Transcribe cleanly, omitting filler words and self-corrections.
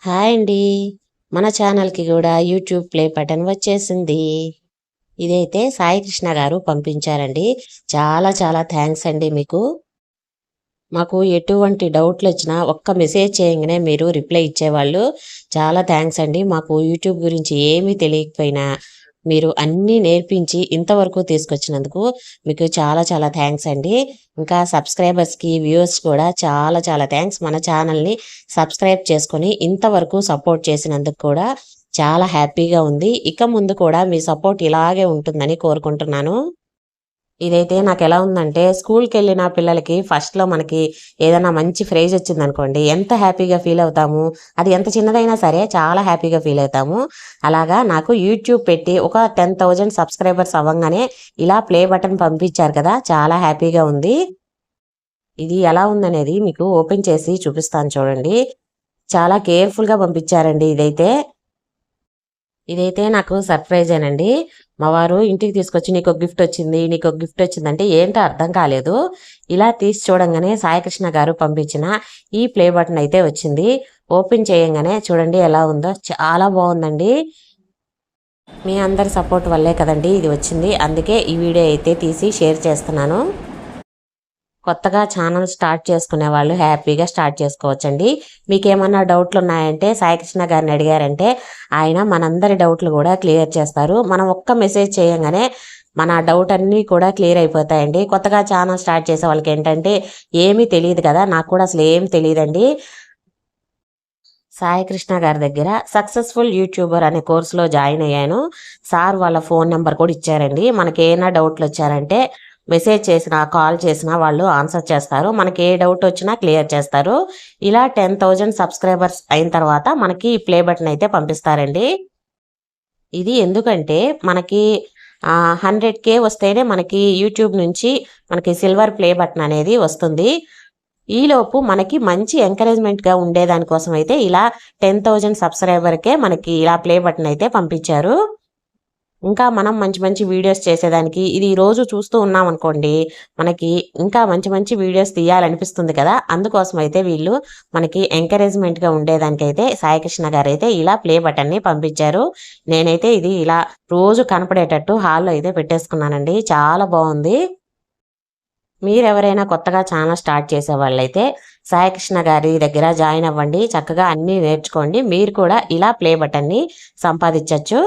Hi అండి. మన ఛానల్‌కి గూడా యూట్యూబ్ ప్లే బటన్ వచ్చేసింది. ఇదైతే సాయి కృష్ణ గారు పంపించారండి. చాలా చాలా థాంక్స్ అండి మీకు. మాకు ఎటువంటి డౌట్‌లొచ్చినా ఒక్క మెసేజ్ చేయంగానే మీరు రిప్లై ఇచ్చేవాళ్ళు. చాలా థాంక్స్ అండి. మాకు యూట్యూబ్ గురించి ఏమీ తెలియకపోయినా మీరు అన్నీ నేర్పించి ఇంతవరకు తీసుకొచ్చినందుకు మీకు చాలా చాలా థాంక్స్ అండి. ఇంకా సబ్స్క్రైబర్స్‌కి, వ్యూవర్స్ కూడా చాలా చాలా థాంక్స్. మన ఛానల్‌ని సబ్స్క్రైబ్ చేసుకొని ఇంతవరకు సపోర్ట్ చేసినందుకు కూడా చాలా హ్యాపీగా ఉంది. ఇక ముందు కూడా మీ సపోర్ట్ ఇలాగే ఉంటుందని కోరుకుంటున్నాను. ఇదైతే నాకెలా ఉందంటే స్కూల్‌కెళ్ళిన పిల్లలకి ఫస్ట్‌లో మనకి ఏదైనా మంచి ఫ్రేజ్ వచ్చిందనుకోండి ఎంత హ్యాపీగా ఫీల్ అవుతాము. అది ఎంత చిన్నదైనా సరే చాలా హ్యాపీగా ఫీల్ అవుతాము. అలాగా నాకు యూట్యూబ్ పెట్టి ఒక 10,000 సబ్స్క్రైబర్స్ అవ్వంగానే ఇలా ప్లే బటన్ పంపించారు కదా! చాలా హ్యాపీగా ఉంది. ఇది ఎలా ఉందనేది మీకు ఓపెన్ చేసి చూపిస్తాను చూడండి. చాలా కేర్‌ఫుల్‌గా పంపించారండి ఇదైతే. ఇదైతే నాకు సర్ప్రైజేనండి. మా వారు ఇంటికి తీసుకొచ్చి "నీకొక గిఫ్టొచ్చింది, నీకొక గిఫ్టొచ్చిందంటే" ఏంటో అర్థం కాలేదు. ఇలా తీసి చూడంగానే సాయికృష్ణ గారు పంపించిన ఈ ప్లే బటన్ అయితే వచ్చింది. ఓపెన్ చేయంగానే చూడండి ఎలా ఉందో చాలా బావుందండి. మీ అందరి సపోర్ట్ వల్లే కదండీ ఇది వచ్చింది. అందుకే ఈ వీడియో అయితే తీసి షేర్ చేస్తున్నాను. కొత్తగా ఛానల్ స్టార్ట్ చేసుకునే వాళ్ళు హ్యాపీగా స్టార్ట్ చేసుకోవచ్చండి. మీకేమన్నా డౌట్లున్నాయంటే సాయికృష్ణ గారిని అడిగారంటే ఆయన మనందరి డౌట్లు కూడా క్లియర్ చేస్తారు. మనం ఒక్క మెసేజ్ చేయంగానే మన డౌట్ అన్నీ కూడా క్లియర్ అయిపోతాయండి. కొత్తగా ఛానల్ స్టార్ట్ చేసే వాళ్ళకేంటంటే ఏమీ తెలీదు కదా! నాకు కూడా అసలు ఏం తెలీదండి. సాయికృష్ణ గారి దగ్గర సక్సెస్‌ఫుల్ యూట్యూబర్ అనే కోర్స్‌లో జాయిన్ అయ్యాను. సార్ వాళ్ళ ఫోన్ నంబర్ కూడా ఇచ్చారండి. మనకేమైనా డౌట్‌లొచ్చారంటే మెసేజ్ చేసినా, కాల్ చేసినా వాళ్ళు ఆన్సర్ చేస్తారు. మనకి ఏ డౌట్ వచ్చినా క్లియర్ చేస్తారు. ఇలా 10,000 సబ్స్క్రైబర్స్ అయిన తర్వాత మనకి ఈ ప్లే బటన్ అయితే పంపిస్తారండి. ఇది ఎందుకంటే మనకి 100,000 వస్తేనే మనకి యూట్యూబ్ నుంచి మనకి సిల్వర్ ప్లే బటన్ అనేది వస్తుంది. ఈలోపు మనకి మంచి ఎంకరేజ్‌మెంట్‌గా ఉండేదాని కోసం అయితే ఇలా 10,000 సబ్స్క్రైబర్‌కే మనకి ఇలా ప్లే బటన్ అయితే పంపించారు. ఇంకా మనం మంచి మంచి వీడియోస్ చేసేదానికి ఇది రోజు చూస్తూ ఉన్నామనుకోండి, మనకి ఇంకా మంచి మంచి వీడియోస్ తీయాలనిపిస్తుంది కదా! అందుకోసమైతే వీళ్ళు మనకి ఎంకరేజ్‌మెంట్‌గా ఉండేదానికైతే సాయికృష్ణ గారైతే ఇలా ప్లే బటన్‌ని పంపించారు. నేనైతే ఇది ఇలా రోజు కనపడేటట్టు హాల్‌లో అయితే పెట్టేసుకున్నానండి. చాలా బావుంది. మీరెవరైనా కొత్తగా ఛానల్ స్టార్ట్ చేసేవాళ్ళైతే సాయికృష్ణ గారి దగ్గర జాయిన్ అవ్వండి. చక్కగా అన్నీ నేర్చుకోండి. మీరు కూడా ఇలా ప్లే బటన్‌ని సంపాదించొచ్చు.